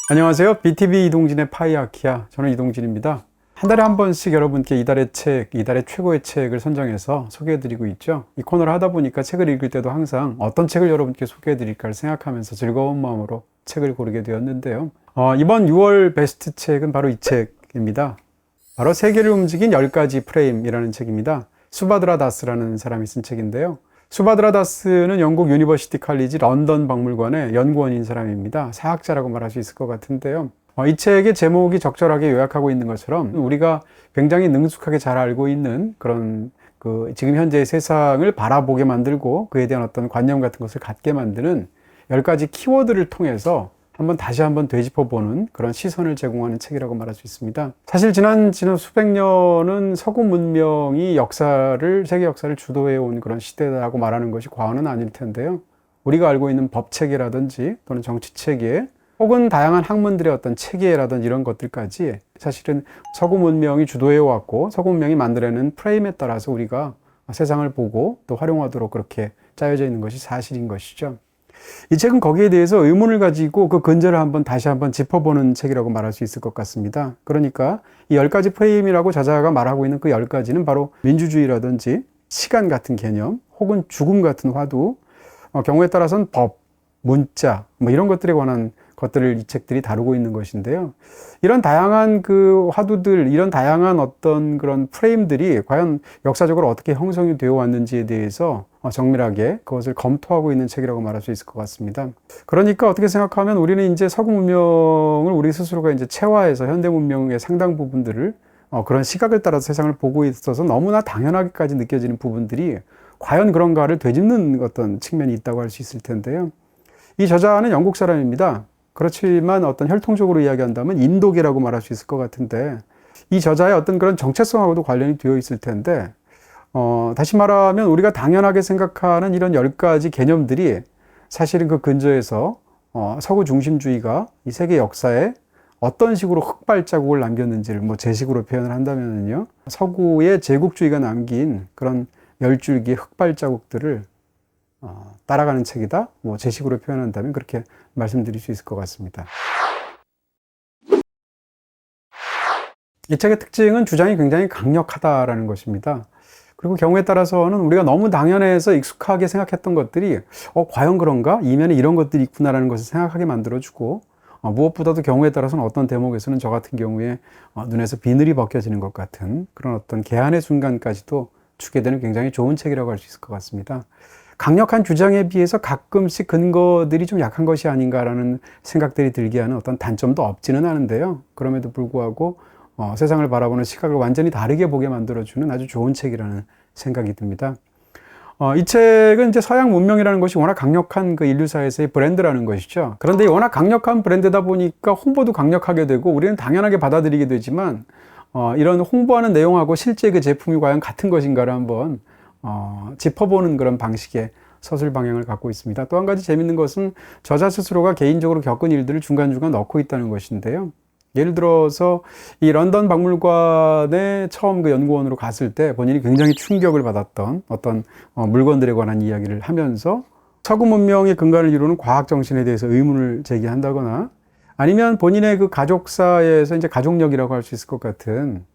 안녕하세요. BTV 이동진의 파이아키아. 저는 이동진입니다. 한 달에 한 번씩 여러분께 이달의 책, 이달의 최고의 책을 선정해서 소개해드리고 있죠. 이 코너를 하다 보니까 책을 읽을 때도 항상 어떤 책을 여러분께 소개해드릴까를 생각하면서 즐거운 마음으로 책을 고르게 되었는데요. 이번 6월 베스트 책은 바로 이 책입니다. 바로 세계를 움직인 10가지 프레임이라는 책입니다. 수바드라 다스라는 사람이 쓴 책인데요. 수바드라 다스는 영국 유니버시티 칼리지 런던 박물관의 연구원인 사람입니다. 사학자라고 말할 수 있을 것 같은데요. 이 책의 제목이 적절하게 요약하고 있는 것처럼 우리가 굉장히 능숙하게 잘 알고 있는 그런 지금 현재의 세상을 바라보게 만들고 그에 대한 어떤 관념 같은 것을 갖게 만드는 10가지 키워드를 통해서 다시 한번 되짚어보는 그런 시선을 제공하는 책이라고 말할 수 있습니다. 사실 지난 수백 년은 서구 문명이 세계 역사를 주도해온 그런 시대라고 말하는 것이 과언은 아닐 텐데요. 우리가 알고 있는 법체계라든지 또는 정치체계 혹은 다양한 학문들의 어떤 체계라든지 이런 것들까지 사실은 서구 문명이 주도해왔고 서구 문명이 만들어낸 프레임에 따라서 우리가 세상을 보고 또 활용하도록 그렇게 짜여져 있는 것이 사실인 것이죠. 이 책은 거기에 대해서 의문을 가지고 그 근저를 다시 한번 짚어보는 책이라고 말할 수 있을 것 같습니다. 그러니까 이 10가지 프레임이라고 저자가 말하고 있는 그 10가지는 바로 민주주의라든지 시간 같은 개념 혹은 죽음 같은 화두, 경우에 따라서는 법, 문자 이런 것들에 관한 것들을 이 책들이 다루고 있는 것인데요. 이런 다양한 그 화두들, 이런 다양한 어떤 그런 프레임들이 과연 역사적으로 어떻게 형성이 되어 왔는지에 대해서 정밀하게 그것을 검토하고 있는 책이라고 말할 수 있을 것 같습니다. 그러니까 어떻게 생각하면 우리는 이제 서구 문명을 우리 스스로가 이제 체화해서 현대 문명의 상당 부분들을 그런 시각을 따라서 세상을 보고 있어서 너무나 당연하게까지 느껴지는 부분들이 과연 그런가를 되짚는 어떤 측면이 있다고 할 수 있을 텐데요. 이 저자는 영국 사람입니다. 그렇지만 어떤 혈통적으로 이야기한다면 인도계라고 말할 수 있을 것 같은데 이 저자의 어떤 그런 정체성하고도 관련이 되어 있을 텐데 다시 말하면 우리가 당연하게 생각하는 이런 10가지 개념들이 사실은 그 근저에서 서구 중심주의가 이 세계 역사에 어떤 식으로 흑발자국을 남겼는지를 제 식으로 표현을 한다면요. 서구의 제국주의가 남긴 그런 10줄기 흑발자국들을 따라가는 책이다. 제 식으로 표현한다면 그렇게 말씀드릴 수 있을 것 같습니다. 이 책의 특징은 주장이 굉장히 강력하다라는 것입니다. 그리고 경우에 따라서는 우리가 너무 당연해서 익숙하게 생각했던 것들이 과연 그런가? 이면에 이런 것들이 있구나라는 것을 생각하게 만들어주고 무엇보다도 경우에 따라서는 어떤 대목에서는 저 같은 경우에 눈에서 비늘이 벗겨지는 것 같은 그런 어떤 개안의 순간까지도 주게 되는 굉장히 좋은 책이라고 할 수 있을 것 같습니다. 강력한 주장에 비해서 가끔씩 근거들이 좀 약한 것이 아닌가라는 생각들이 들게 하는 어떤 단점도 없지는 않은데요. 그럼에도 불구하고 세상을 바라보는 시각을 완전히 다르게 보게 만들어주는 아주 좋은 책이라는 생각이 듭니다. 이 책은 이제 서양 문명이라는 것이 워낙 강력한 그 인류사에서의 브랜드라는 것이죠. 그런데 워낙 강력한 브랜드다 보니까 홍보도 강력하게 되고 우리는 당연하게 받아들이게 되지만 이런 홍보하는 내용하고 실제 그 제품이 과연 같은 것인가를 한번 짚어보는 그런 방식의 서술 방향을 갖고 있습니다. 또 한 가지 재밌는 것은 저자 스스로가 개인적으로 겪은 일들을 중간중간 넣고 있다는 것인데요. 예를 들어서 이 런던 박물관에 처음 그 연구원으로 갔을 때 본인이 굉장히 충격을 받았던 어떤 물건들에 관한 이야기를 하면서 서구 문명의 근간을 이루는 과학 정신에 대해서 의문을 제기한다거나 아니면 본인의 그 가족사에서 이제 가족력이라고 할 수 있을 것 같은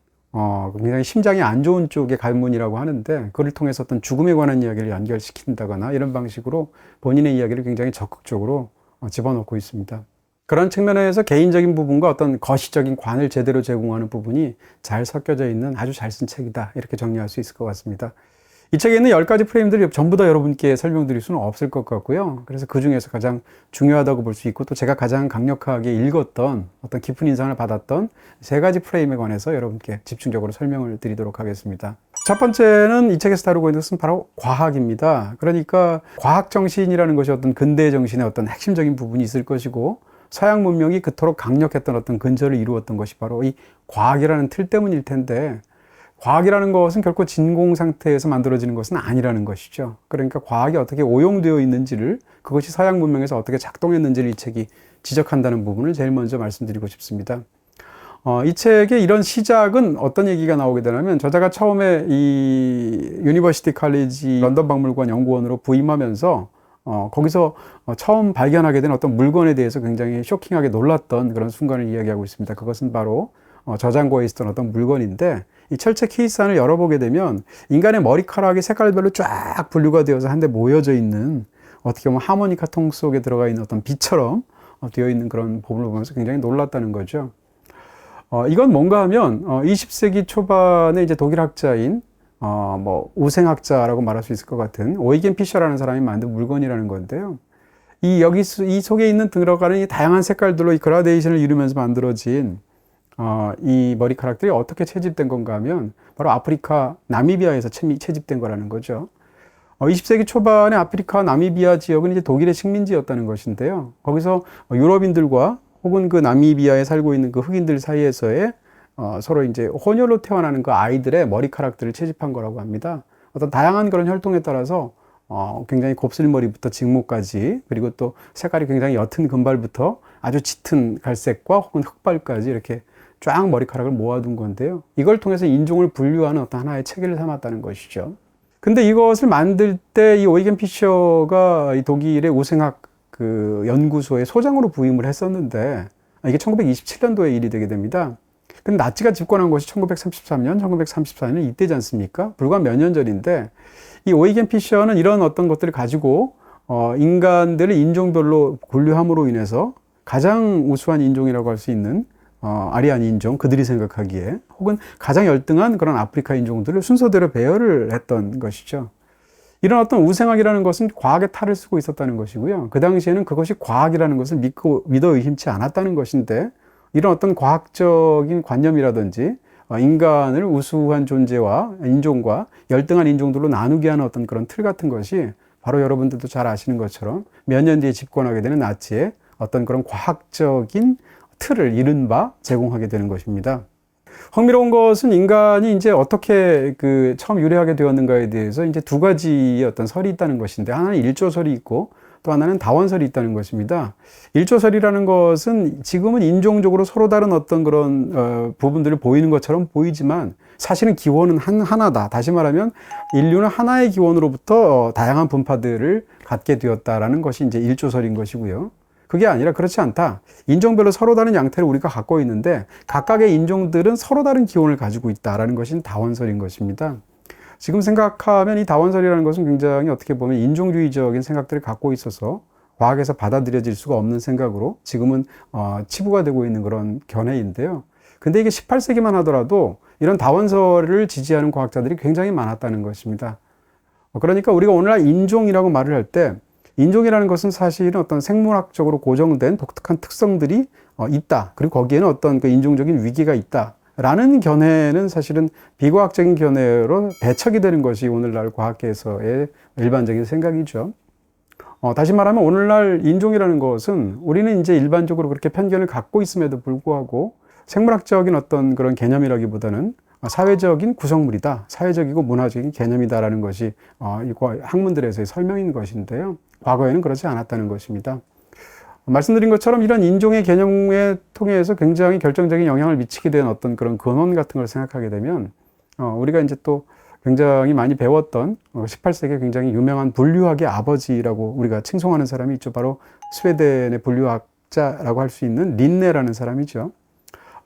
굉장히 심장이 안 좋은 쪽의 가문이라고 하는데 그걸 통해서 어떤 죽음에 관한 이야기를 연결시킨다거나 이런 방식으로 본인의 이야기를 굉장히 적극적으로 집어넣고 있습니다. 그런 측면에서 개인적인 부분과 어떤 거시적인 관을 제대로 제공하는 부분이 잘 섞여져 있는 아주 잘 쓴 책이다. 이렇게 정리할 수 있을 것 같습니다. 이 책에 있는 10가지 프레임들이 전부 다 여러분께 설명드릴 수는 없을 것 같고요. 그래서 그 중에서 가장 중요하다고 볼 수 있고 또 제가 가장 강력하게 읽었던 어떤 깊은 인상을 받았던 3가지 프레임에 관해서 여러분께 집중적으로 설명을 드리도록 하겠습니다. 첫 번째는 이 책에서 다루고 있는 것은 바로 과학입니다. 그러니까 과학 정신이라는 것이 어떤 근대 정신의 어떤 핵심적인 부분이 있을 것이고 서양 문명이 그토록 강력했던 어떤 근저를 이루었던 것이 바로 이 과학이라는 틀 때문일 텐데 과학이라는 것은 결코 진공 상태에서 만들어지는 것은 아니라는 것이죠. 그러니까 과학이 어떻게 오용되어 있는지를 그것이 서양 문명에서 어떻게 작동했는지를 이 책이 지적한다는 부분을 제일 먼저 말씀드리고 싶습니다. 이 책의 이런 시작은 어떤 얘기가 나오게 되냐면 저자가 처음에 이 유니버시티 칼리지 런던 박물관 연구원으로 부임하면서 거기서 처음 발견하게 된 어떤 물건에 대해서 굉장히 쇼킹하게 놀랐던 그런 순간을 이야기하고 있습니다. 그것은 바로 저장고에 있었던 어떤 물건인데, 이 철제 케이스 안을 열어보게 되면 인간의 머리카락이 색깔별로 쫙 분류가 되어서 한데 모여져 있는, 어떻게 보면 하모니카 통 속에 들어가 있는 어떤 빛처럼 되어 있는 그런 보물을 보면서 굉장히 놀랐다는 거죠. 이건 뭔가 하면 20세기 초반에 이제 독일 학자인 우생학자라고 말할 수 있을 것 같은 오이겐 피셔라는 사람이 만든 물건이라는 건데요. 이 속에 있는 들어가는 이 다양한 색깔들로 이 그라데이션을 이루면서 만들어진 이 머리카락들이 어떻게 채집된 건가 하면 바로 아프리카 나미비아에서 채집된 거라는 거죠. 20세기 초반에 아프리카 나미비아 지역은 이제 독일의 식민지였다는 것인데요. 거기서 유럽인들과 혹은 그 나미비아에 살고 있는 그 흑인들 사이에서의 서로 이제 혼혈로 태어나는 그 아이들의 머리카락들을 채집한 거라고 합니다. 어떤 다양한 그런 혈통에 따라서 굉장히 곱슬머리부터 직모까지, 그리고 또 색깔이 굉장히 옅은 금발부터 아주 짙은 갈색과 혹은 흑발까지 이렇게 쫙 머리카락을 모아둔 건데요. 이걸 통해서 인종을 분류하는 어떤 하나의 체계를 삼았다는 것이죠. 근데 이것을 만들 때 이 오이겐 피셔가 이 독일의 우생학 그 연구소의 소장으로 부임을 했었는데, 이게 1927년도에 일이 되게 됩니다. 근데 나치가 집권한 것이 1933년, 1934년 이때지 않습니까? 불과 몇 년 전인데, 이 오이겐 피셔는 이런 어떤 것들을 가지고 인간들을 인종별로 분류함으로 인해서 가장 우수한 인종이라고 할 수 있는 아리안 인종, 그들이 생각하기에, 혹은 가장 열등한 그런 아프리카 인종들을 순서대로 배열을 했던 것이죠. 이런 어떤 우생학이라는 것은 과학의 탈을 쓰고 있었다는 것이고요. 그 당시에는 그것이 과학이라는 것을 믿어 의심치 않았다는 것인데, 이런 어떤 과학적인 관념이라든지 인간을 우수한 존재와 인종과 열등한 인종들로 나누게 하는 어떤 그런 틀 같은 것이 바로 여러분들도 잘 아시는 것처럼 몇 년 뒤에 집권하게 되는 나치의 어떤 그런 과학적인 틀을 이른바 제공하게 되는 것입니다. 흥미로운 것은 인간이 이제 어떻게 처음 유래하게 되었는가에 대해서 이제 두 가지의 어떤 설이 있다는 것인데, 하나는 일조설이 있고 또 하나는 다원설이 있다는 것입니다. 일조설이라는 것은 지금은 인종적으로 서로 다른 어떤 그런 부분들을 보이는 것처럼 보이지만 사실은 기원은 하나다. 다시 말하면 인류는 하나의 기원으로부터 다양한 분파들을 갖게 되었다라는 것이 이제 일조설인 것이고요. 그게 아니라 그렇지 않다. 인종별로 서로 다른 양태를 우리가 갖고 있는데 각각의 인종들은 서로 다른 기원을 가지고 있다라는 것이 다원설인 것입니다. 지금 생각하면 이 다원설이라는 것은 굉장히 어떻게 보면 인종주의적인 생각들을 갖고 있어서 과학에서 받아들여질 수가 없는 생각으로 지금은 치부가 되고 있는 그런 견해인데요. 근데 이게 18세기만 하더라도 이런 다원설을 지지하는 과학자들이 굉장히 많았다는 것입니다. 그러니까 우리가 오늘날 인종이라고 말을 할 때, 인종이라는 것은 사실은 어떤 생물학적으로 고정된 독특한 특성들이 있다. 그리고 거기에는 어떤 그 인종적인 위기가 있다. 라는 견해는 사실은 비과학적인 견해로 배척이 되는 것이 오늘날 과학계에서의 일반적인 생각이죠. 다시 말하면 오늘날 인종이라는 것은 우리는 이제 일반적으로 그렇게 편견을 갖고 있음에도 불구하고 생물학적인 어떤 그런 개념이라기보다는 사회적인 구성물이다. 사회적이고 문화적인 개념이다라는 것이 학문들에서의 설명인 것인데요. 과거에는 그렇지 않았다는 것입니다. 말씀드린 것처럼 이런 인종의 개념에 통해서 굉장히 결정적인 영향을 미치게 된 어떤 그런 근원 같은 걸 생각하게 되면 우리가 이제 또 굉장히 많이 배웠던 18세기에 굉장히 유명한 분류학의 아버지라고 우리가 칭송하는 사람이 있죠. 바로 스웨덴의 분류학자라고 할 수 있는 린네라는 사람이죠.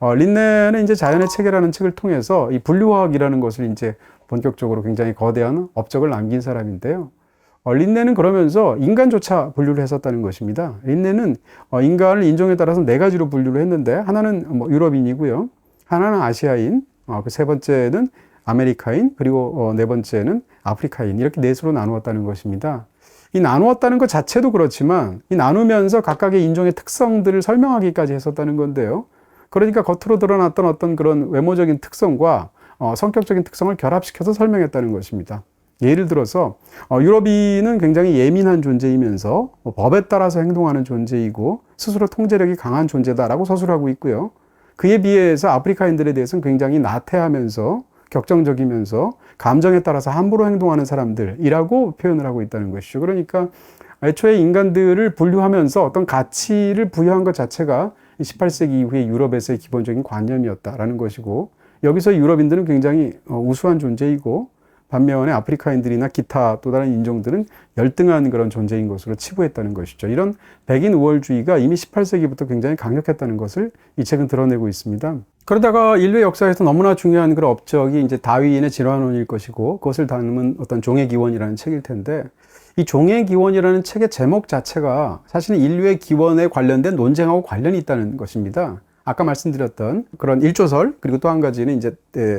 린네는 이제 자연의 체계라는 책을 통해서 이 분류학이라는 것을 이제 본격적으로 굉장히 거대한 업적을 남긴 사람인데요. 린네는 그러면서 인간조차 분류를 했었다는 것입니다. 린네는 인간을 인종에 따라서 네 가지로 분류를 했는데, 하나는 유럽인이고요. 하나는 아시아인, 그 세 번째는 아메리카인, 그리고 네 번째는 아프리카인, 이렇게 넷으로 나누었다는 것입니다. 이 나누었다는 것 자체도 그렇지만 이 나누면서 각각의 인종의 특성들을 설명하기까지 했었다는 건데요. 그러니까 겉으로 드러났던 어떤 그런 외모적인 특성과 성격적인 특성을 결합시켜서 설명했다는 것입니다. 예를 들어서 유럽인은 굉장히 예민한 존재이면서 법에 따라서 행동하는 존재이고 스스로 통제력이 강한 존재다라고 서술하고 있고요. 그에 비해서 아프리카인들에 대해서는 굉장히 나태하면서 격정적이면서 감정에 따라서 함부로 행동하는 사람들이라고 표현을 하고 있다는 것이죠. 그러니까 애초에 인간들을 분류하면서 어떤 가치를 부여한 것 자체가 18세기 이후에 유럽에서의 기본적인 관념이었다라는 것이고, 여기서 유럽인들은 굉장히 우수한 존재이고 반면에 아프리카인들이나 기타 또 다른 인종들은 열등한 그런 존재인 것으로 치부했다는 것이죠. 이런 백인 우월주의가 이미 18세기부터 굉장히 강력했다는 것을 이 책은 드러내고 있습니다. 그러다가 인류의 역사에서 너무나 중요한 그런 업적이 이제 다윈의 진화론일 것이고, 그것을 담은 어떤 종의 기원이라는 책일 텐데, 이 종의 기원이라는 책의 제목 자체가 사실은 인류의 기원에 관련된 논쟁하고 관련이 있다는 것입니다. 아까 말씀드렸던 그런 일조설, 그리고 또 한 가지는 이제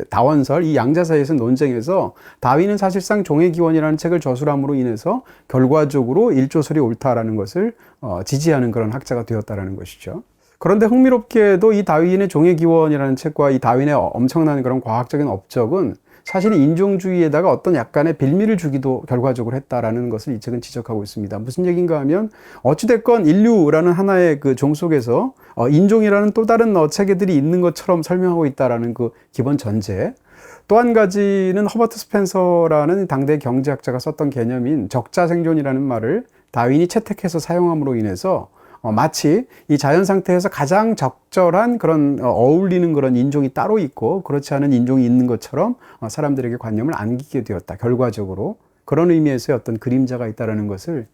다원설, 이 양자 사이에서 논쟁에서 다윈은 사실상 종의 기원이라는 책을 저술함으로 인해서 결과적으로 일조설이 옳다라는 것을 지지하는 그런 학자가 되었다라는 것이죠. 그런데 흥미롭게도 이 다윈의 종의 기원이라는 책과 이 다윈의 엄청난 그런 과학적인 업적은 사실 인종주의에다가 어떤 약간의 빌미를 주기도 결과적으로 했다라는 것을 이 책은 지적하고 있습니다. 무슨 얘기인가 하면 어찌됐건 인류라는 하나의 그 종 속에서 인종이라는 또 다른 체계들이 있는 것처럼 설명하고 있다라는 그 기본 전제. 또 한 가지는 허버트 스펜서라는 당대 경제학자가 썼던 개념인 적자 생존이라는 말을 다윈이 채택해서 사용함으로 인해서 마치 이 자연 상태에서 가장 적절한 그런 어울리는 그런 인종이 따로 있고 그렇지 않은 인종이 있는 것처럼 사람들에게 관념을 안기게 되었다. 결과적으로 그런 의미에서의 어떤 그림자가 있다는 것을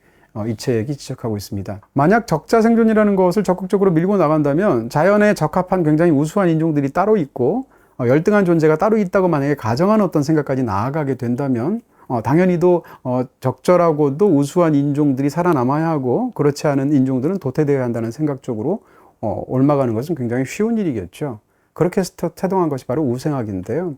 이 책이 지적하고 있습니다. 만약 적자 생존이라는 것을 적극적으로 밀고 나간다면 자연에 적합한 굉장히 우수한 인종들이 따로 있고 열등한 존재가 따로 있다고 만약에 가정하는 어떤 생각까지 나아가게 된다면 당연히도 적절하고도 우수한 인종들이 살아남아야 하고 그렇지 않은 인종들은 도태되어야 한다는 생각 쪽으로 옮아가는 것은 굉장히 쉬운 일이겠죠. 그렇게 해서 태동한 것이 바로 우생학인데요.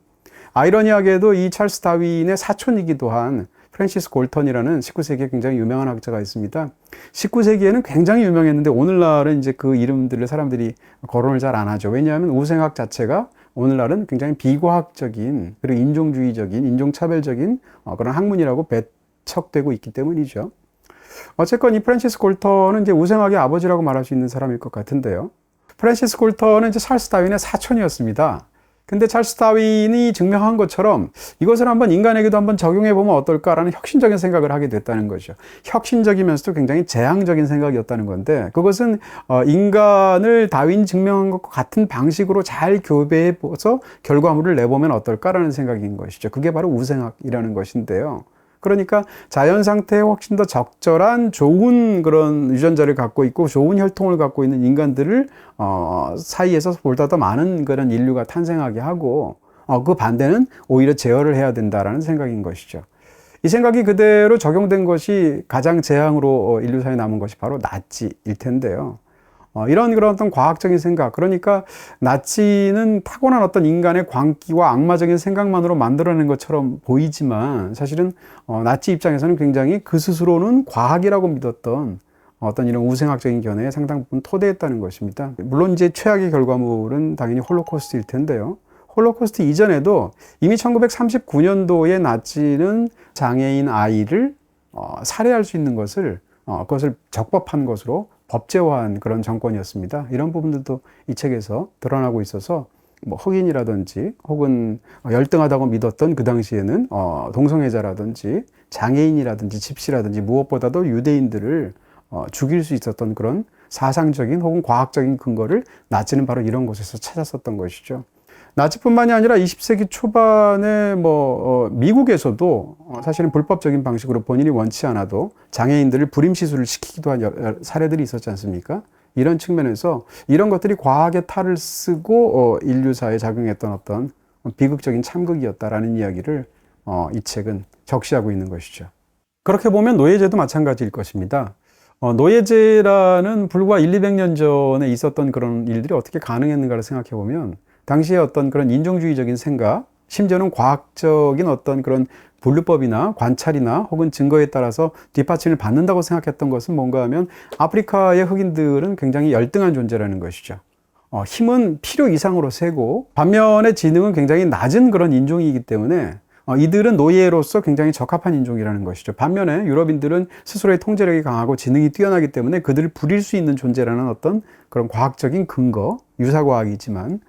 아이러니하게도 이 찰스 다윈의 사촌이기도 한 프랜시스 골턴이라는 19세기에 굉장히 유명한 학자가 있습니다. 19세기에는 굉장히 유명했는데 오늘날은 이제 그 이름들을 사람들이 거론을 잘 안 하죠. 왜냐하면 우생학 자체가 오늘날은 굉장히 비과학적인 그리고 인종주의적인 인종차별적인 그런 학문이라고 배척되고 있기 때문이죠. 어쨌건 이 프랜시스 골턴은 이제 우생학의 아버지라고 말할 수 있는 사람일 것 같은데요. 프랜시스 골턴은 이제 찰스 다윈의 사촌이었습니다. 근데 찰스 다윈이 증명한 것처럼 이것을 한번 인간에게도 한번 적용해 보면 어떨까라는 혁신적인 생각을 하게 됐다는 거죠. 혁신적이면서도 굉장히 재앙적인 생각이었다는 건데 그것은 인간을 다윈이 증명한 것과 같은 방식으로 잘 교배해서 결과물을 내보면 어떨까라는 생각인 것이죠. 그게 바로 우생학이라는 것인데요. 그러니까 자연 상태에 훨씬 더 적절한 좋은 그런 유전자를 갖고 있고 좋은 혈통을 갖고 있는 인간들을 사이에서 보다 더 많은 그런 인류가 탄생하게 하고 그 반대는 오히려 제어를 해야 된다라는 생각인 것이죠. 이 생각이 그대로 적용된 것이 가장 재앙으로 인류사에 남은 것이 바로 나치일 텐데요. 이런 그런 어떤 과학적인 생각, 그러니까 나치는 타고난 어떤 인간의 광기와 악마적인 생각만으로 만들어낸 것처럼 보이지만 사실은 나치 입장에서는 굉장히 그 스스로는 과학이라고 믿었던 어떤 이런 우생학적인 견해에 상당 부분 토대했다는 것입니다. 물론 이제 최악의 결과물은 당연히 홀로코스트일 텐데요. 홀로코스트 이전에도 이미 1939년도에 나치는 장애인 아이를 살해할 수 있는 것을 그것을 적법한 것으로 법제화한 그런 정권이었습니다. 이런 부분들도 이 책에서 드러나고 있어서 뭐 흑인이라든지 혹은 열등하다고 믿었던 그 당시에는 동성애자라든지 장애인이라든지 집시라든지 무엇보다도 유대인들을 죽일 수 있었던 그런 사상적인 혹은 과학적인 근거를 나치는 바로 이런 곳에서 찾았었던 것이죠. 나치뿐만이 아니라 20세기 초반에 미국에서도 사실은 불법적인 방식으로 본인이 원치 않아도 장애인들을 불임 시술을 시키기도 한 사례들이 있었지 않습니까? 이런 측면에서 이런 것들이 과학의 탈을 쓰고 인류사에 작용했던 어떤 비극적인 참극이었다라는 이야기를 이 책은 적시하고 있는 것이죠. 그렇게 보면 노예제도 마찬가지일 것입니다. 노예제라는 불과 200년 전에 있었던 그런 일들이 어떻게 가능했는가를 생각해 보면 당시에 어떤 그런 인종주의적인 생각, 심지어는 과학적인 어떤 그런 분류법이나 관찰이나 혹은 증거에 따라서 뒷받침을 받는다고 생각했던 것은 뭔가 하면 아프리카의 흑인들은 굉장히 열등한 존재라는 것이죠. 힘은 필요 이상으로 세고 반면에 지능은 굉장히 낮은 그런 인종이기 때문에 이들은 노예로서 굉장히 적합한 인종이라는 것이죠. 반면에 유럽인들은 스스로의 통제력이 강하고 지능이 뛰어나기 때문에 그들을 부릴 수 있는 존재라는 어떤 그런 과학적인 근거, 유사과학이지만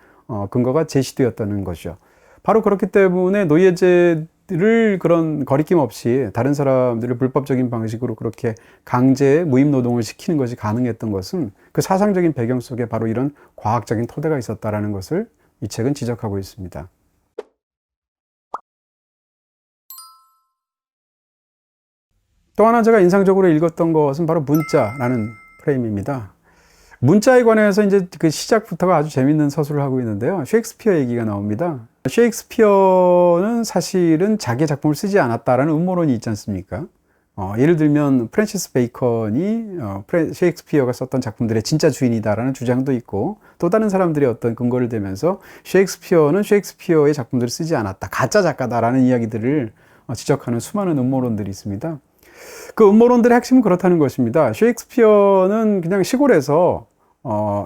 근거가 제시되었다는 것이죠. 바로 그렇기 때문에 노예제를 그런 거리낌 없이 다른 사람들을 불법적인 방식으로 그렇게 강제 무임 노동을 시키는 것이 가능했던 것은 그 사상적인 배경 속에 바로 이런 과학적인 토대가 있었다라는 것을 이 책은 지적하고 있습니다. 또 하나 제가 인상적으로 읽었던 것은 바로 문자라는 프레임입니다. 문자에 관해서 이제 그 시작부터가 아주 재밌는 서술을 하고 있는데요. 셰익스피어 얘기가 나옵니다. 셰익스피어는 사실은 자기의 작품을 쓰지 않았다라는 음모론이 있지 않습니까? 예를 들면 프랜시스 베이컨이 셰익스피어가 썼던 작품들의 진짜 주인이다라는 주장도 있고, 또 다른 사람들의 어떤 근거를 대면서 셰익스피어는 셰익스피어의 작품들을 쓰지 않았다, 가짜 작가다라는 이야기들을 지적하는 수많은 음모론들이 있습니다. 그 음모론들의 핵심은 그렇다는 것입니다. 셰익스피어는 그냥 시골에서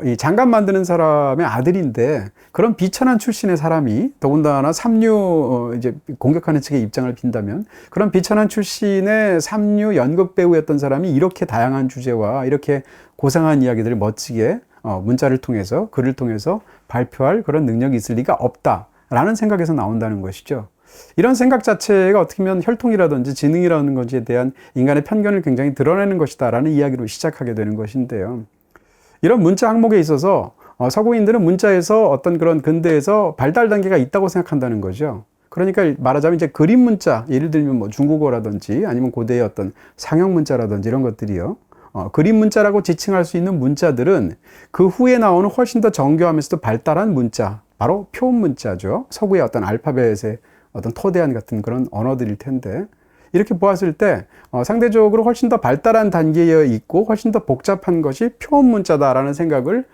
이 장갑 만드는 사람의 아들인데, 그런 비천한 출신의 사람이 더군다나 삼류 이제 공격하는 측의 입장을 빈다면, 그런 비천한 출신의 삼류 연극 배우였던 사람이 이렇게 다양한 주제와 이렇게 고상한 이야기들을 멋지게 문자를 통해서, 글을 통해서 발표할 그런 능력이 있을 리가 없다라는 생각에서 나온다는 것이죠. 이런 생각 자체가 어떻게 보면 혈통이라든지 지능이라는 것에 대한 인간의 편견을 굉장히 드러내는 것이다라는 이야기로 시작하게 되는 것인데요. 이런 문자 항목에 있어서 서구인들은 문자에서 어떤 그런 근대에서 발달 단계가 있다고 생각한다는 거죠. 그러니까 말하자면 이제 그림 문자, 예를 들면 뭐 중국어라든지 아니면 고대의 어떤 상형 문자라든지 이런 것들이요. 그림 문자라고 지칭할 수 있는 문자들은 그 후에 나오는 훨씬 더 정교하면서도 발달한 문자, 바로 표음 문자죠. 서구의 어떤 알파벳의 어떤 토대안 같은 그런 언어들일 텐데, 이렇게 보았을 때 상대적으로 훨씬 더 발달한 단계에 있고 훨씬 더 복잡한 것이 표음 문자다라는 생각을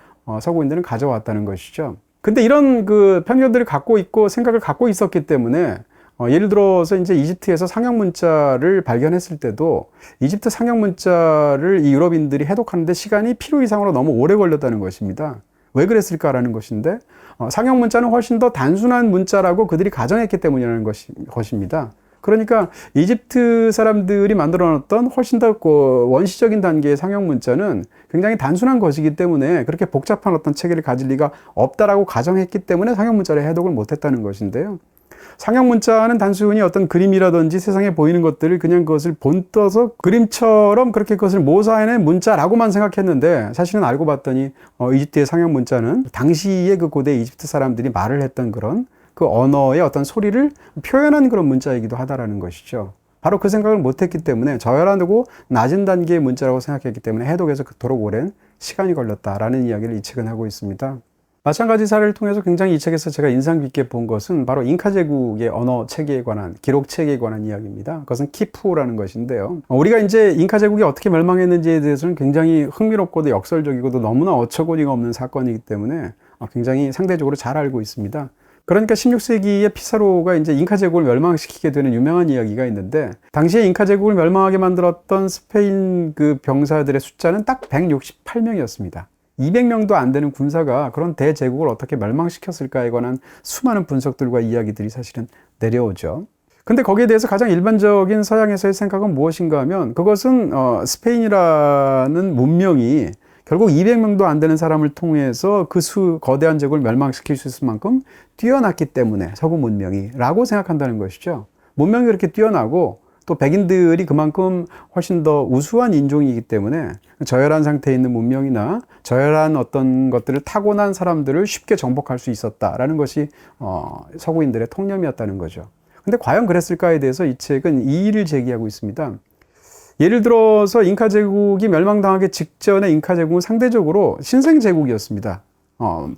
서구인들은 가져왔다는 것이죠. 근데 이런 그 편견들을 갖고 있고 생각을 갖고 있었기 때문에 예를 들어서 이제 이집트에서 상형 문자를 발견했을 때도 이집트 상형 문자를 이 유럽인들이 해독하는데 시간이 필요 이상으로 너무 오래 걸렸다는 것입니다. 왜 그랬을까라는 것인데, 상형 문자는 훨씬 더 단순한 문자라고 그들이 가정했기 때문이라는 것입니다. 그러니까 이집트 사람들이 만들어 놨던 훨씬 더 원시적인 단계의 상형 문자는 굉장히 단순한 것이기 때문에 그렇게 복잡한 어떤 체계를 가질 리가 없다라고 가정했기 때문에 상형 문자를 해독을 못했다는 것인데요. 상형 문자는 단순히 어떤 그림이라든지 세상에 보이는 것들을 그냥 그것을 본떠서 그림처럼 그렇게 그것을 모사해낸 문자라고만 생각했는데, 사실은 알고 봤더니 이집트의 상형 문자는 당시의 그 고대 이집트 사람들이 말을 했던 그런 그 언어의 어떤 소리를 표현한 그런 문자이기도 하다라는 것이죠. 바로 그 생각을 못했기 때문에 저열하고 낮은 단계의 문자라고 생각했기 때문에 해독에서 그토록 오랜 시간이 걸렸다라는 이야기를 이 책은 하고 있습니다. 마찬가지 사례를 통해서 굉장히 이 책에서 제가 인상 깊게 본 것은 바로 잉카 제국의 언어 체계에 관한, 기록 체계에 관한 이야기입니다. 그것은 키푸라는 것인데요. 우리가 이제 잉카 제국이 어떻게 멸망했는지에 대해서는 굉장히 흥미롭고도 역설적이고도 너무나 어처구니가 없는 사건이기 때문에 굉장히 상대적으로 잘 알고 있습니다. 그러니까 16세기에 피사로가 이제 잉카 제국을 멸망시키게 되는 유명한 이야기가 있는데, 당시에 잉카 제국을 멸망하게 만들었던 스페인 그 병사들의 숫자는 딱 168명이었습니다. 200명도 안 되는 군사가 그런 대제국을 어떻게 멸망시켰을까에 관한 수많은 분석들과 이야기들이 사실은 내려오죠. 근데 거기에 대해서 가장 일반적인 서양에서의 생각은 무엇인가 하면, 그것은 스페인이라는 문명이 결국 200명도 안 되는 사람을 통해서 그 거대한 제국을 멸망시킬 수 있을 만큼 뛰어났기 때문에 서구 문명이 라고 생각한다는 것이죠. 문명이 그렇게 뛰어나고 또 백인들이 그만큼 훨씬 더 우수한 인종이기 때문에 저열한 상태에 있는 문명이나 저열한 어떤 것들을 타고난 사람들을 쉽게 정복할 수 있었다라는 것이 서구인들의 통념이었다는 거죠. 근데 과연 그랬을까에 대해서 이 책은 이의를 제기하고 있습니다. 예를 들어서 잉카 제국이 멸망당하기 직전에 잉카 제국은 상대적으로 신생 제국이었습니다.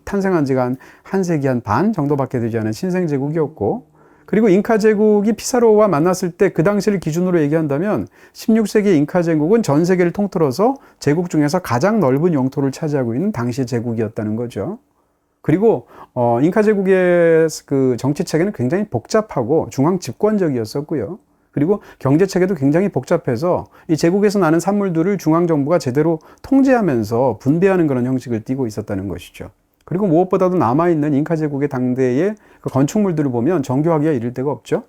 탄생한 지가 한 세기 한 반 정도밖에 되지 않은 신생 제국이었고, 그리고 잉카 제국이 피사로와 만났을 때 그 당시를 기준으로 얘기한다면 16세기 잉카 제국은 전 세계를 통틀어서 제국 중에서 가장 넓은 영토를 차지하고 있는 당시의 제국이었다는 거죠. 그리고 잉카 제국의 그 정치 체계는 굉장히 복잡하고 중앙 집권적이었었고요. 그리고 경제 체계도 굉장히 복잡해서 이 제국에서 나는 산물들을 중앙 정부가 제대로 통제하면서 분배하는 그런 형식을 띠고 있었다는 것이죠. 그리고 무엇보다도 남아있는 잉카 제국의 당대의 그 건축물들을 보면 정교하기가 이를 데가 없죠.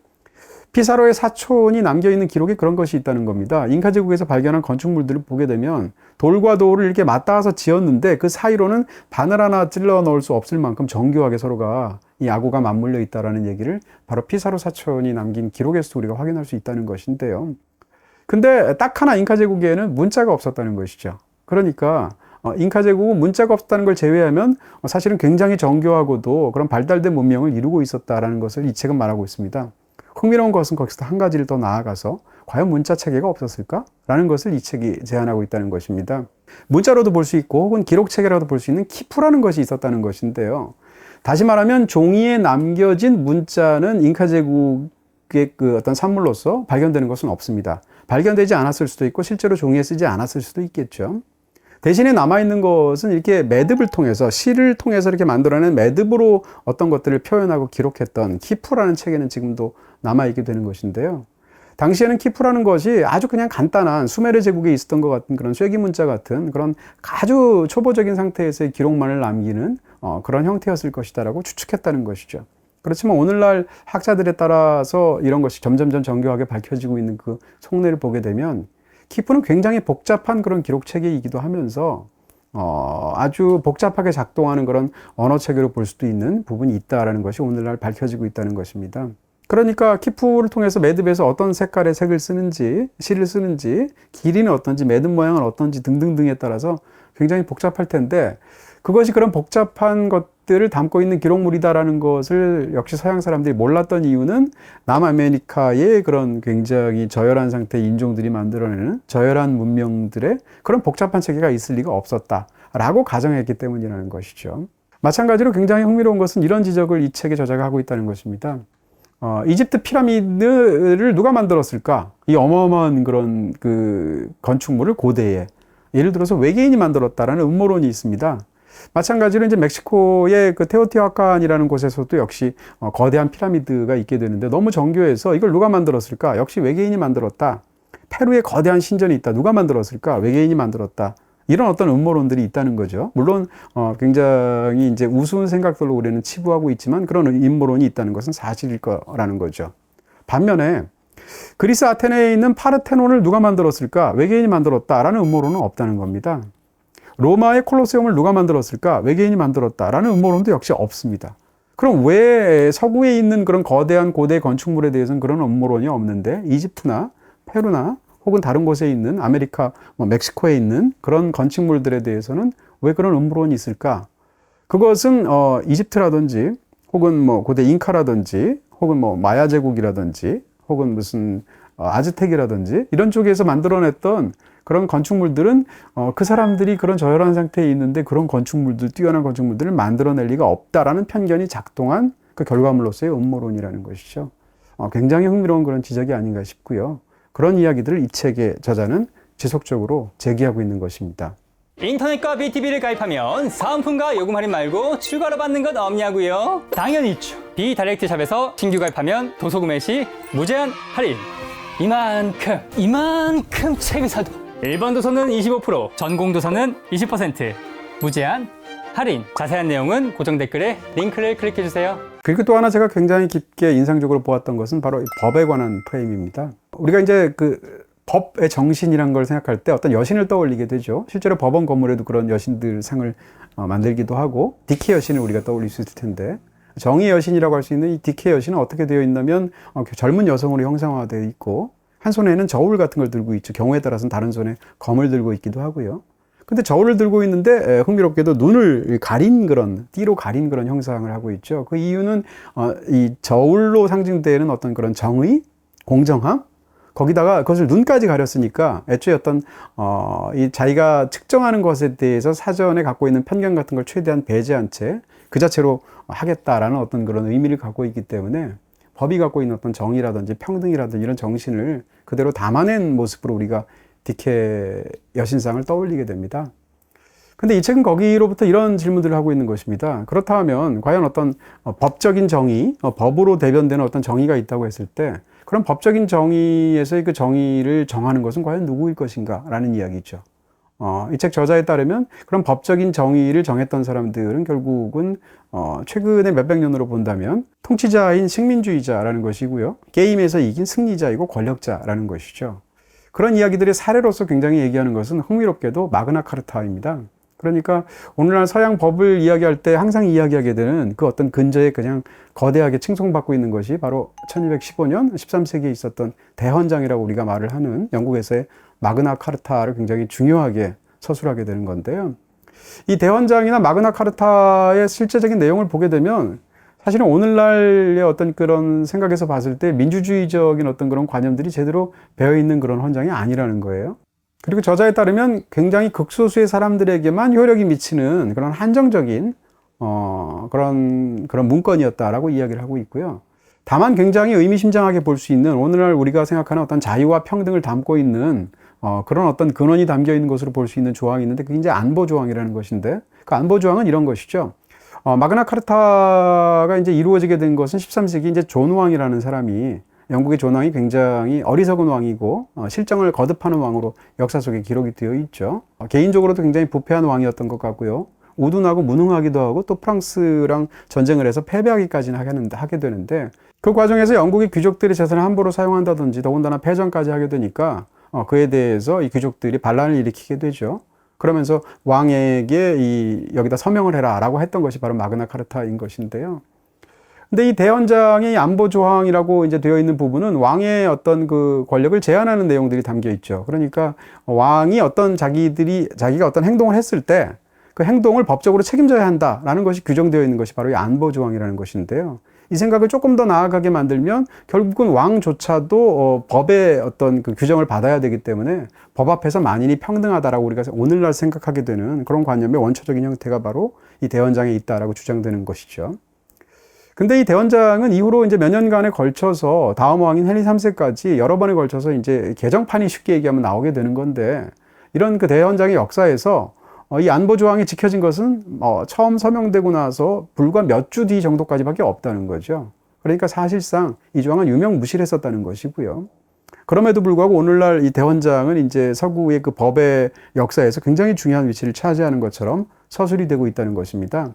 피사로의 사촌이 남겨있는 기록에 그런 것이 있다는 겁니다. 잉카 제국에서 발견한 건축물들을 보게 되면 돌과 돌을 이렇게 맞닿아서 지었는데 그 사이로는 바늘 하나 찔러 넣을 수 없을 만큼 정교하게 서로가 이 아구가 맞물려 있다라는 얘기를 바로 피사로 사촌이 남긴 기록에서 우리가 확인할 수 있다는 것인데요. 근데 딱 하나 잉카 제국에는 문자가 없었다는 것이죠. 그러니까 잉카 제국은 문자가 없었다는 걸 제외하면 사실은 굉장히 정교하고도 그런 발달된 문명을 이루고 있었다라는 것을 이 책은 말하고 있습니다. 흥미로운 것은 거기서 한 가지를 더 나아가서 과연 문자 체계가 없었을까? 라는 것을 이 책이 제안하고 있다는 것입니다. 문자로도 볼 수 있고 혹은 기록 체계라도 볼 수 있는 키프라는 것이 있었다는 것인데요. 다시 말하면 종이에 남겨진 문자는 잉카 제국의 그 어떤 산물로서 발견되는 것은 없습니다. 발견되지 않았을 수도 있고 실제로 종이에 쓰지 않았을 수도 있겠죠. 대신에 남아있는 것은 이렇게 매듭을 통해서, 시를 통해서 이렇게 만들어낸 매듭으로 어떤 것들을 표현하고 기록했던 키프라는 체계는 지금도 남아있게 되는 것인데요. 당시에는 키프라는 것이 아주 그냥 간단한 수메르 제국에 있었던 것 같은 그런 쐐기 문자 같은 그런 아주 초보적인 상태에서의 기록만을 남기는 그런 형태였을 것이다라고 추측했다는 것이죠. 그렇지만 오늘날 학자들에 따라서 이런 것이 점점점 정교하게 밝혀지고 있는 그 속내를 보게 되면 키프는 굉장히 복잡한 그런 기록 체계이기도 하면서 아주 복잡하게 작동하는 그런 언어 체계로 볼 수도 있는 부분이 있다라는 것이 오늘날 밝혀지고 있다는 것입니다. 그러니까 키프를 통해서 매듭에서 어떤 색깔의 색을 쓰는지, 실을 쓰는지, 길이는 어떤지, 매듭 모양은 어떤지 등등등에 따라서 굉장히 복잡할 텐데 그것이 그런 복잡한 것들을 담고 있는 기록물이다라는 것을 역시 서양 사람들이 몰랐던 이유는 남아메리카의 그런 굉장히 저열한 상태의 인종들이 만들어내는 저열한 문명들의 그런 복잡한 체계가 있을 리가 없었다라고 가정했기 때문이라는 것이죠. 마찬가지로 굉장히 흥미로운 것은 이런 지적을 이 책의 저자가 하고 있다는 것입니다. 이집트 피라미드를 누가 만들었을까? 이 어마어마한 그런 그 건축물을 고대에 예를 들어서 외계인이 만들었다라는 음모론이 있습니다. 마찬가지로 이제 멕시코의 그 테오티화칸이라는 곳에서도 역시 거대한 피라미드가 있게 되는데 너무 정교해서 이걸 누가 만들었을까? 역시 외계인이 만들었다. 페루에 거대한 신전이 있다. 누가 만들었을까? 외계인이 만들었다. 이런 어떤 음모론들이 있다는 거죠. 물론 굉장히 이제 우스운 생각들로 우리는 치부하고 있지만 그런 음모론이 있다는 것은 사실일 거라는 거죠. 반면에 그리스 아테네에 있는 파르테논을 누가 만들었을까? 외계인이 만들었다라는 음모론은 없다는 겁니다. 로마의 콜로세움을 누가 만들었을까? 외계인이 만들었다라는 음모론도 역시 없습니다. 그럼 왜 서구에 있는 그런 거대한 고대 건축물에 대해서는 그런 음모론이 없는데 이집트나 페루나 혹은 다른 곳에 있는 아메리카, 멕시코에 있는 그런 건축물들에 대해서는 왜 그런 음모론이 있을까? 그것은 이집트라든지 혹은 고대 잉카라든지 혹은 마야 제국이라든지 혹은 무슨 아즈텍이라든지 이런 쪽에서 만들어냈던 그런 건축물들은 그 사람들이 그런 저열한 상태에 있는데 그런 건축물들, 뛰어난 건축물들을 만들어낼 리가 없다라는 편견이 작동한 그 결과물로서의 음모론이라는 것이죠. 굉장히 흥미로운 그런 지적이 아닌가 싶고요. 그런 이야기들을 이 책의 저자는 지속적으로 제기하고 있는 것입니다. 인터넷과 BTV를 가입하면 사은품과 요금 할인 말고 추가로 받는 것 없냐고요? 당연히 있죠. 비다이렉트 샵에서 신규 가입하면 도서 구매 시 무제한 할인. 이만큼 책을 사도 일반 도서는 25%, 전공 도서는 20% 무제한 할인. 자세한 내용은 고정 댓글에 링크를 클릭해주세요. 그리고 또 하나 제가 굉장히 깊게 인상적으로 보았던 것은 바로 이 법에 관한 프레임입니다. 우리가 이제 그 법의 정신이란 걸 생각할 때 어떤 여신을 떠올리게 되죠. 실제로 법원 건물에도 그런 여신들 상을 만들기도 하고 디케 여신을 우리가 떠올릴 수 있을 텐데 정의의 여신이라고 할 수 있는 이 디케 여신은 어떻게 되어 있냐면 젊은 여성으로 형상화되어 있고 한 손에는 저울 같은 걸 들고 있죠. 경우에 따라서는 다른 손에 검을 들고 있기도 하고요. 근데 저울을 들고 있는데 흥미롭게도 눈을 가린 그런 띠로 가린 그런 형상을 하고 있죠. 그 이유는 이 저울로 상징되는 어떤 그런 정의, 공정함, 거기다가 그것을 눈까지 가렸으니까 애초에 어떤 이 자기가 측정하는 것에 대해서 사전에 갖고 있는 편견 같은 걸 최대한 배제한 채 그 자체로 하겠다라는 어떤 그런 의미를 갖고 있기 때문에 법이 갖고 있는 어떤 정의라든지 평등이라든지 이런 정신을 그대로 담아낸 모습으로 우리가 디케 여신상을 떠올리게 됩니다. 근데 이 책은 거기로부터 이런 질문들을 하고 있는 것입니다. 그렇다면 과연 어떤 법적인 정의, 법으로 대변되는 어떤 정의가 있다고 했을 때 그런 법적인 정의에서의 그 정의를 정하는 것은 과연 누구일 것인가 라는 이야기죠. 이 책 저자에 따르면 그런 법적인 정의를 정했던 사람들은 결국은 최근에 몇백 년으로 본다면 통치자인 식민주의자라는 것이고요. 게임에서 이긴 승리자이고 권력자라는 것이죠. 그런 이야기들의 사례로서 굉장히 얘기하는 것은 흥미롭게도 마그나 카르타입니다. 그러니까 오늘날 서양 법을 이야기할 때 항상 이야기하게 되는 그 어떤 근저에 그냥 거대하게 칭송받고 있는 것이 바로 1215년 13세기에 있었던 대헌장이라고 우리가 말을 하는 영국에서의 마그나 카르타를 굉장히 중요하게 서술하게 되는 건데요. 이 대헌장이나 마그나 카르타의 실제적인 내용을 보게 되면 사실은 오늘날의 어떤 그런 생각에서 봤을 때 민주주의적인 어떤 그런 관념들이 제대로 배어 있는 그런 헌장이 아니라는 거예요. 그리고 저자에 따르면 굉장히 극소수의 사람들에게만 효력이 미치는 그런 한정적인 그런 문건이었다라고 이야기를 하고 있고요. 다만 굉장히 의미심장하게 볼 수 있는 오늘날 우리가 생각하는 어떤 자유와 평등을 담고 있는 그런 어떤 근원이 담겨 있는 것으로 볼 수 있는 조항이 있는데 그게 이제 안보 조항이라는 것인데 그 안보 조항은 이런 것이죠. 마그나 카타가 이제 이루어지게 된 것은 13세기 이제 존 왕이라는 사람이 영국의 존 왕이 굉장히 어리석은 왕이고 실정을 거듭하는 왕으로 역사 속에 기록이 되어 있죠. 개인적으로도 굉장히 부패한 왕이었던 것 같고요. 우둔하고 무능하기도 하고 또 프랑스랑 전쟁을 해서 패배하기까지는 하게 되는데 그 과정에서 영국의 귀족들의 재산을 함부로 사용한다든지 더군다나 패전까지 하게 되니까 그에 대해서 이 귀족들이 반란을 일으키게 되죠. 그러면서 왕에게 여기다 서명을 해라 라고 했던 것이 바로 마그나 카르타인 것인데요. 근데 이 대헌장의 안보 조항이라고 이제 되어 있는 부분은 왕의 어떤 그 권력을 제한하는 내용들이 담겨 있죠. 그러니까 왕이 자기가 어떤 행동을 했을 때 그 행동을 법적으로 책임져야 한다라는 것이 규정되어 있는 것이 바로 이 안보 조항이라는 것인데요. 이 생각을 조금 더 나아가게 만들면 결국은 왕조차도 법의 어떤 그 규정을 받아야 되기 때문에 법 앞에서 만인이 평등하다라고 우리가 오늘날 생각하게 되는 그런 관념의 원초적인 형태가 바로 이 대헌장에 있다라고 주장되는 것이죠. 근데 이 대헌장은 이후로 이제 몇 년간에 걸쳐서 다음 왕인 헨리 3세까지 여러 번에 걸쳐서 이제 개정판이 쉽게 얘기하면 나오게 되는 건데 이런 그 대헌장의 역사에서 이 안보 조항이 지켜진 것은 처음 서명되고 나서 불과 몇 주 뒤 정도까지밖에 없다는 거죠. 그러니까 사실상 이 조항은 유명무실했었다는 것이고요. 그럼에도 불구하고 오늘날 이 대헌장은 이제 서구의 그 법의 역사에서 굉장히 중요한 위치를 차지하는 것처럼 서술이 되고 있다는 것입니다.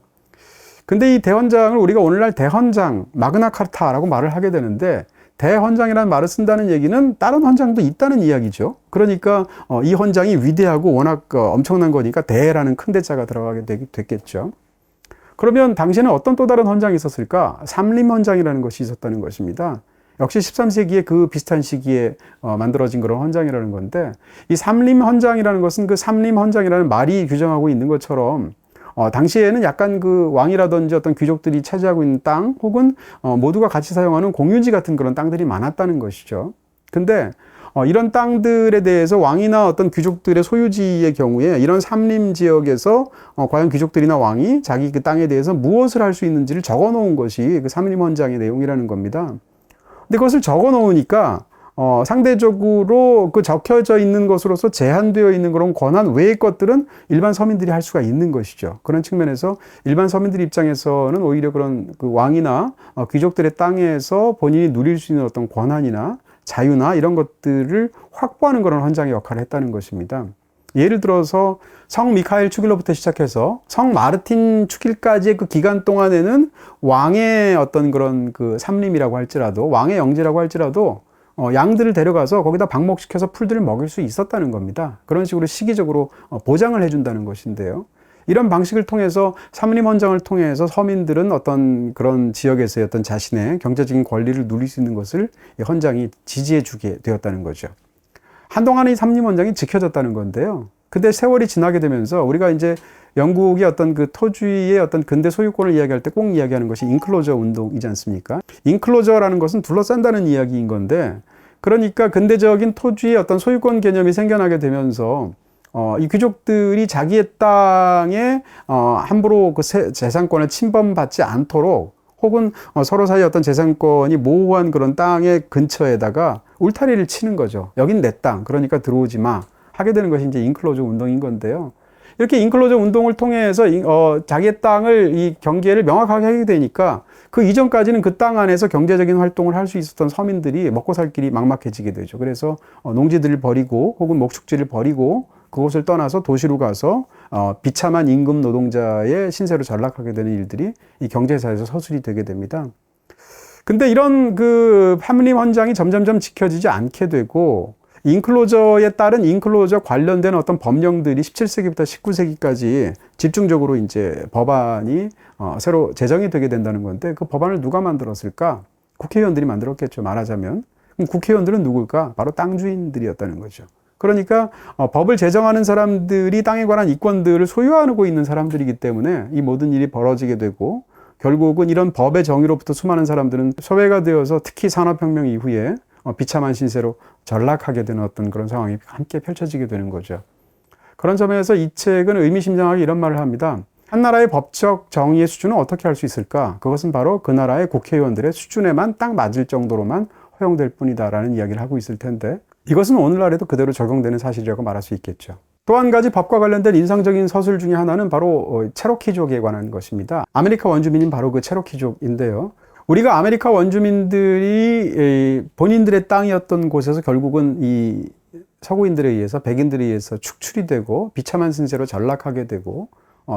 근데 이 대헌장을 우리가 오늘날 대헌장, 마그나 카타라고 말을 하게 되는데 대헌장이라는 말을 쓴다는 얘기는 다른 헌장도 있다는 이야기죠. 그러니까 이 헌장이 위대하고 워낙 엄청난 거니까 대라는 큰 대자가 들어가게 됐겠죠. 그러면 당시에는 어떤 또 다른 헌장이 있었을까? 삼림헌장이라는 것이 있었다는 것입니다. 역시 13세기에 그 비슷한 시기에 만들어진 그런 헌장이라는 건데 이 삼림헌장이라는 것은 그 삼림헌장이라는 말이 규정하고 있는 것처럼 당시에는 약간 그 왕이라든지 어떤 귀족들이 차지하고 있는 땅 혹은 모두가 같이 사용하는 공유지 같은 그런 땅들이 많았다는 것이죠. 근데 이런 땅들에 대해서 왕이나 어떤 귀족들의 소유지의 경우에 이런 삼림 지역에서 과연 귀족들이나 왕이 자기 그 땅에 대해서 무엇을 할 수 있는지를 적어 놓은 것이 그 삼림헌장의 내용이라는 겁니다. 근데 그것을 적어 놓으니까 상대적으로 그 적혀져 있는 것으로서 제한되어 있는 그런 권한 외의 것들은 일반 서민들이 할 수가 있는 것이죠. 그런 측면에서 일반 서민들 입장에서는 오히려 그런 그 왕이나 귀족들의 땅에서 본인이 누릴 수 있는 어떤 권한이나 자유나 이런 것들을 확보하는 그런 헌장의 역할을 했다는 것입니다. 예를 들어서 성 미카엘 축일로부터 시작해서 성 마르틴 축일까지의 그 기간 동안에는 왕의 어떤 그런 그 삼림이라고 할지라도 왕의 영지라고 할지라도 양들을 데려가서 거기다 방목시켜서 풀들을 먹일 수 있었다는 겁니다. 그런 식으로 시기적으로 보장을 해준다는 것인데요. 이런 방식을 통해서 삼림헌장을 통해서 서민들은 어떤 그런 지역에서의 어떤 자신의 경제적인 권리를 누릴 수 있는 것을 이 헌장이 지지해 주게 되었다는 거죠. 한동안은 이 삼림헌장이 지켜졌다는 건데요. 근데 세월이 지나게 되면서 우리가 이제 영국의 어떤 그 토지의 어떤 근대 소유권을 이야기할 때 꼭 이야기하는 것이 인클로저 운동이지 않습니까? 인클로저라는 것은 둘러싼다는 이야기인 건데, 그러니까 근대적인 토지의 어떤 소유권 개념이 생겨나게 되면서 이 귀족들이 자기의 땅에 함부로 그 재산권을 침범받지 않도록 혹은 서로 사이 어떤 재산권이 모호한 그런 땅의 근처에다가 울타리를 치는 거죠. 여긴 내 땅, 그러니까 들어오지 마. 하게 되는 것이 이제 인클로저 운동인 건데요. 이렇게 인클로저 운동을 통해서 자기의 땅을 이 경계를 명확하게 하게 되니까 그 이전까지는 그 땅 안에서 경제적인 활동을 할 수 있었던 서민들이 먹고 살 길이 막막해지게 되죠. 그래서 농지들을 버리고 혹은 목축지를 버리고 그곳을 떠나서 도시로 가서 비참한 임금 노동자의 신세로 전락하게 되는 일들이 이 경제사에서 서술이 되게 됩니다. 근데 이런 그 삼림헌장이 점점점 지켜지지 않게 되고 인클로저에 따른 인클로저 관련된 어떤 법령들이 17세기부터 19세기까지 집중적으로 이제 법안이 새로 제정이 되게 된다는 건데 그 법안을 누가 만들었을까? 국회의원들이 만들었겠죠. 말하자면. 그럼 국회의원들은 누굴까? 바로 땅 주인들이었다는 거죠. 그러니까 법을 제정하는 사람들이 땅에 관한 이권들을 소유하고 있는 사람들이기 때문에 이 모든 일이 벌어지게 되고 결국은 이런 법의 정의로부터 수많은 사람들은 소외가 되어서 특히 산업혁명 이후에 비참한 신세로 전락하게 되는 어떤 그런 상황이 함께 펼쳐지게 되는 거죠. 그런 점에서 이 책은 의미심장하게 이런 말을 합니다. 한 나라의 법적 정의의 수준은 어떻게 할 수 있을까? 그것은 바로 그 나라의 국회의원들의 수준에만 딱 맞을 정도로만 허용될 뿐이다라는 이야기를 하고 있을 텐데 이것은 오늘날에도 그대로 적용되는 사실이라고 말할 수 있겠죠. 또 한 가지 법과 관련된 인상적인 서술 중에 하나는 바로 체로키족에 관한 것입니다. 아메리카 원주민인 바로 그 체로키족인데요. 우리가 아메리카 원주민들이 본인들의 땅이었던 곳에서 결국은 이 서구인들에 의해서 백인들에 의해서 축출이 되고 비참한 신세로 전락하게 되고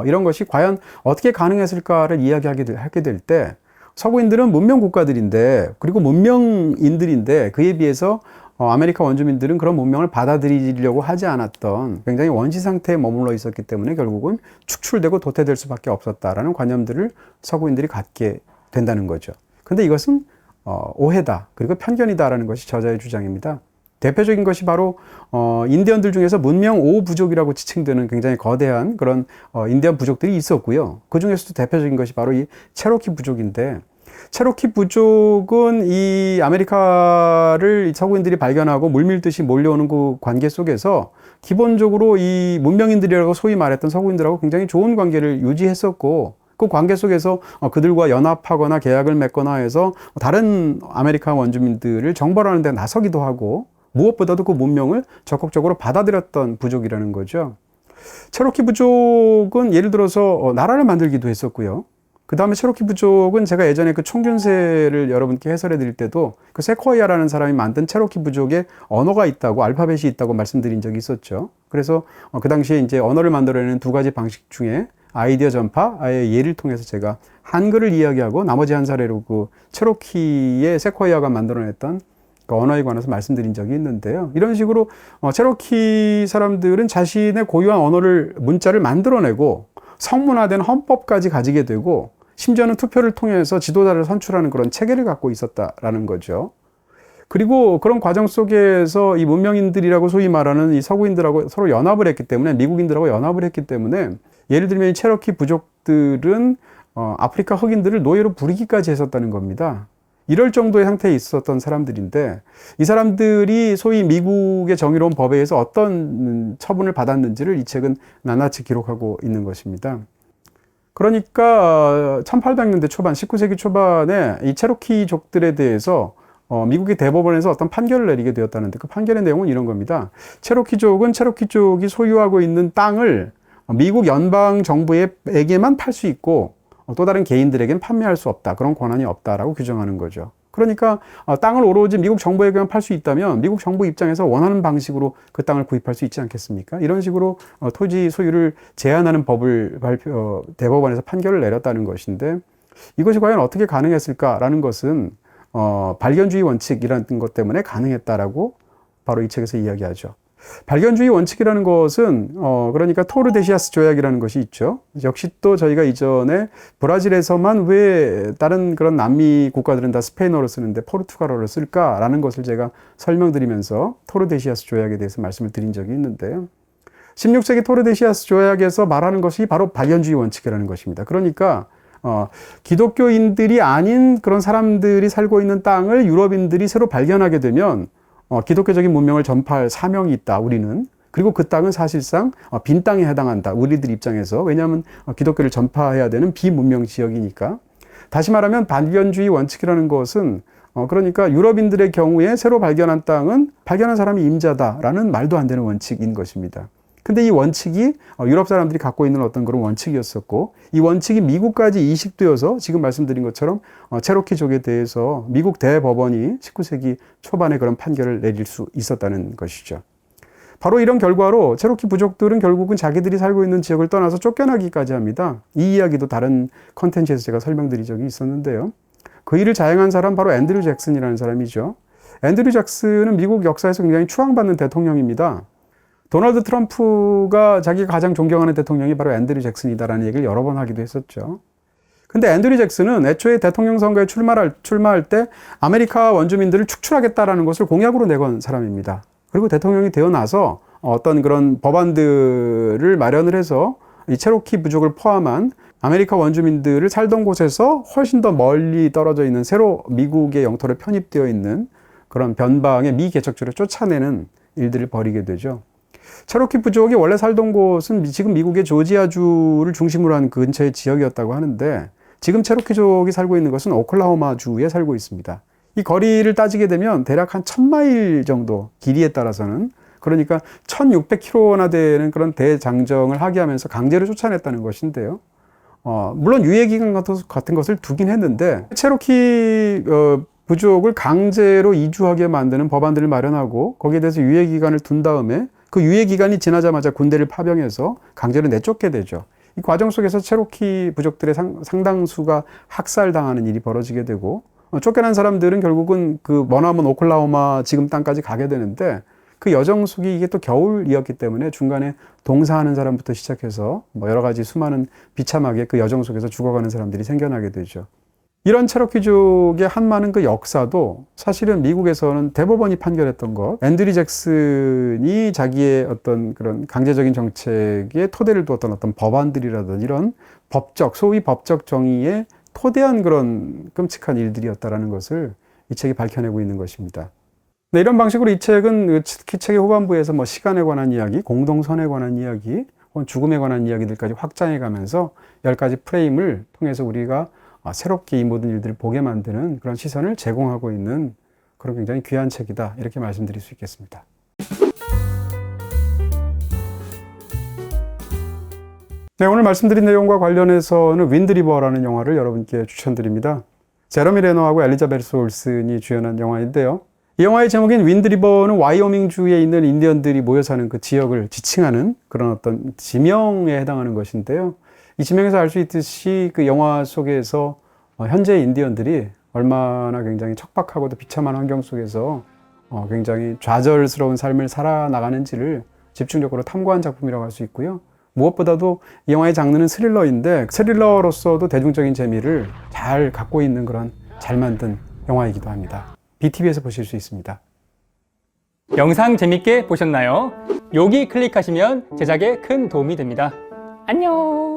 이런 것이 과연 어떻게 가능했을까를 이야기하게 될 때 서구인들은 문명 국가들인데 그리고 문명인들인데 그에 비해서 아메리카 원주민들은 그런 문명을 받아들이려고 하지 않았던 굉장히 원시 상태에 머물러 있었기 때문에 결국은 축출되고 도태될 수밖에 없었다라는 관념들을 서구인들이 갖게 된다는 거죠. 근데 이것은 오해다 그리고 편견이다라는 것이 저자의 주장입니다. 대표적인 것이 바로 인디언들 중에서 문명 5부족이라고 지칭되는 굉장히 거대한 그런 인디언 부족들이 있었고요. 그 중에서도 대표적인 것이 바로 이 체로키 부족인데 체로키 부족은 이 아메리카를 서구인들이 발견하고 물밀듯이 몰려오는 그 관계 속에서 기본적으로 이 문명인들이라고 소위 말했던 서구인들하고 굉장히 좋은 관계를 유지했었고 그 관계 속에서 그들과 연합하거나 계약을 맺거나 해서 다른 아메리카 원주민들을 정벌하는 데 나서기도 하고 무엇보다도 그 문명을 적극적으로 받아들였던 부족이라는 거죠. 체로키 부족은 예를 들어서 나라를 만들기도 했었고요. 그 다음에 체로키 부족은 제가 예전에 그 총균세를 여러분께 해설해 드릴 때도 그 세코이아라는 사람이 만든 체로키 부족의 언어가 있다고 알파벳이 있다고 말씀드린 적이 있었죠. 그래서 그 당시에 이제 언어를 만들어내는 두 가지 방식 중에 아이디어 전파의 예를 통해서 제가 한글을 이야기하고 나머지 한 사례로 그 체로키의 세코이아가 만들어냈던 그 언어에 관해서 말씀드린 적이 있는데요. 이런 식으로 체로키 사람들은 자신의 고유한 언어를 문자를 만들어내고 성문화된 헌법까지 가지게 되고 심지어는 투표를 통해서 지도자를 선출하는 그런 체계를 갖고 있었다라는 거죠. 그리고 그런 과정 속에서 이 문명인들이라고 소위 말하는 이 서구인들하고 서로 연합을 했기 때문에 미국인들하고 연합을 했기 때문에 예를 들면 이 체로키 부족들은 아프리카 흑인들을 노예로 부리기까지 했었다는 겁니다. 이럴 정도의 상태에 있었던 사람들인데 이 사람들이 소위 미국의 정의로운 법에 의해서 어떤 처분을 받았는지를 이 책은 낱낱이 기록하고 있는 것입니다. 그러니까 1800년대 초반, 19세기 초반에 이 체로키족들에 대해서 미국의 대법원에서 어떤 판결을 내리게 되었다는데 그 판결의 내용은 이런 겁니다. 체로키족은 체로키족이 소유하고 있는 땅을 미국 연방 정부에게만 팔 수 있고 또 다른 개인들에게는 판매할 수 없다. 그런 권한이 없다라고 규정하는 거죠. 그러니까 땅을 오로지 미국 정부에게만 팔 수 있다면 미국 정부 입장에서 원하는 방식으로 그 땅을 구입할 수 있지 않겠습니까? 이런 식으로 토지 소유를 제한하는 법을 대법원에서 판결을 내렸다는 것인데 이것이 과연 어떻게 가능했을까라는 것은 발견주의 원칙이라는 것 때문에 가능했다라고 바로 이 책에서 이야기하죠. 발견주의 원칙이라는 것은 그러니까 토르데시아스 조약이라는 것이 있죠. 역시 또 저희가 이전에 브라질에서만 왜 다른 그런 남미 국가들은 다 스페인어를 쓰는데 포르투갈어를 쓸까라는 것을 제가 설명드리면서 토르데시아스 조약에 대해서 말씀을 드린 적이 있는데요. 16세기 토르데시아스 조약에서 말하는 것이 바로 발견주의 원칙이라는 것입니다. 그러니까 기독교인들이 아닌 그런 사람들이 살고 있는 땅을 유럽인들이 새로 발견하게 되면 기독교적인 문명을 전파할 사명이 있다, 우리는. 그리고 그 땅은 사실상 빈 땅에 해당한다, 우리들 입장에서. 왜냐하면 기독교를 전파해야 되는 비문명 지역이니까. 다시 말하면 발견주의 원칙이라는 것은 그러니까 유럽인들의 경우에 새로 발견한 땅은 발견한 사람이 임자다라는 말도 안 되는 원칙인 것입니다. 근데 이 원칙이 유럽 사람들이 갖고 있는 어떤 그런 원칙이었었고 이 원칙이 미국까지 이식되어서 지금 말씀드린 것처럼 체로키족에 대해서 미국 대법원이 19세기 초반에 그런 판결을 내릴 수 있었다는 것이죠. 바로 이런 결과로 체로키 부족들은 결국은 자기들이 살고 있는 지역을 떠나서 쫓겨나기까지 합니다. 이 이야기도 다른 컨텐츠에서 제가 설명드린 적이 있었는데요. 그 일을 자행한 사람 바로 앤드류 잭슨이라는 사람이죠. 앤드류 잭슨은 미국 역사에서 굉장히 추앙받는 대통령입니다. 도널드 트럼프가 자기가 가장 존경하는 대통령이 바로 앤드류 잭슨이다라는 얘기를 여러 번 하기도 했었죠. 근데 앤드류 잭슨은 애초에 대통령 선거에 출마할 때 아메리카 원주민들을 축출하겠다라는 것을 공약으로 내건 사람입니다. 그리고 대통령이 되어 나서 어떤 그런 법안들을 마련을 해서 이 체로키 부족을 포함한 아메리카 원주민들을 살던 곳에서 훨씬 더 멀리 떨어져 있는 새로 미국의 영토로 편입되어 있는 그런 변방의 미개척주를 쫓아내는 일들을 벌이게 되죠. 체로키 부족이 원래 살던 곳은 지금 미국의 조지아주를 중심으로 한 근처의 지역이었다고 하는데 지금 체로키족이 살고 있는 것은 오클라호마주에 살고 있습니다. 이 거리를 따지게 되면 대략 한 1000마일 정도 길이에 따라서는 그러니까 1600km나 되는 그런 대장정을 하게 하면서 강제로 쫓아냈다는 것인데요. 물론 유예기간 같은 것을 두긴 했는데 체로키 부족을 강제로 이주하게 만드는 법안들을 마련하고 거기에 대해서 유예기간을 둔 다음에 그 유예기간이 지나자마자 군대를 파병해서 강제로 내쫓게 되죠. 이 과정 속에서 체로키 부족들의 상당수가 학살당하는 일이 벌어지게 되고 쫓겨난 사람들은 결국은 그 머나먼 오클라호마 지금 땅까지 가게 되는데 그 여정 속이 이게 또 겨울이었기 때문에 중간에 동사하는 사람부터 시작해서 뭐 여러 가지 수많은 비참하게 그 여정 속에서 죽어가는 사람들이 생겨나게 되죠. 이런 체로키족의 한많은 그 역사도 사실은 미국에서는 대법원이 판결했던 것, 앤드류 잭슨이 자기의 어떤 그런 강제적인 정책에 토대를 두었던 어떤 법안들이라든 이런 법적, 소위 법적 정의에 토대한 그런 끔찍한 일들이었다라는 것을 이 책이 밝혀내고 있는 것입니다. 네, 이런 방식으로 이 책은 특히 책의 후반부에서 뭐 시간에 관한 이야기, 공동선에 관한 이야기, 혹은 죽음에 관한 이야기들까지 확장해 가면서 10가지 프레임을 통해서 우리가 새롭게 이 모든 일들을 보게 만드는 그런 시선을 제공하고 있는 그런 굉장히 귀한 책이다. 이렇게 말씀드릴 수 있겠습니다. 네, 오늘 말씀드린 내용과 관련해서는 윈드리버라는 영화를 여러분께 추천드립니다. 제러미 레너하고 엘리자베스 올슨이 주연한 영화인데요. 이 영화의 제목인 윈드리버는 와이오밍주에 있는 인디언들이 모여 사는 그 지역을 지칭하는 그런 어떤 지명에 해당하는 것인데요. 이 지명에서 알 수 있듯이 그 영화 속에서 현재 인디언들이 얼마나 굉장히 척박하고도 비참한 환경 속에서 굉장히 좌절스러운 삶을 살아나가는지를 집중적으로 탐구한 작품이라고 할 수 있고요. 무엇보다도 이 영화의 장르는 스릴러인데 스릴러로서도 대중적인 재미를 잘 갖고 있는 그런 잘 만든 영화이기도 합니다. BTV에서 보실 수 있습니다. 영상 재밌게 보셨나요? 여기 클릭하시면 제작에 큰 도움이 됩니다. 안녕!